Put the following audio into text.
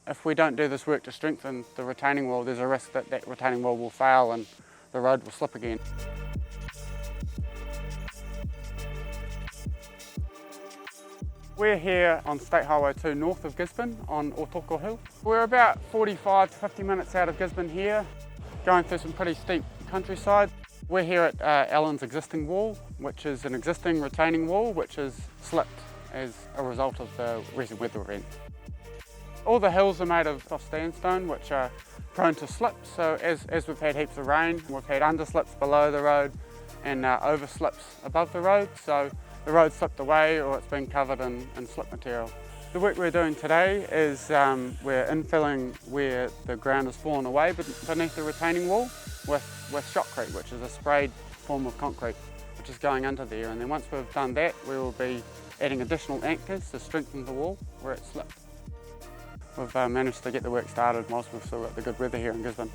If we don't do this work to strengthen the retaining wall, there's a risk that that retaining wall will fail and the road will slip again. We're here on State Highway 2 north of Gisborne on Otoko Hill. We're about 45 to 50 minutes out of Gisborne here, going through some pretty steep countryside. We're here at Alan's existing wall, which is an existing retaining wall which has slipped as a result of the recent weather event. All the hills are made of soft sandstone which are prone to slip, so as we've had heaps of rain, we've had underslips below the road and overslips above the road, so the road slipped away or it's been covered in slip material. The work we're doing today is we're infilling where the ground has fallen away beneath the retaining wall with shotcrete, which is a sprayed form of concrete which is going under there, and then once we've done that we will be adding additional anchors to strengthen the wall where it slipped. We've managed to get the work started whilst we've still got the good weather here in Gisborne.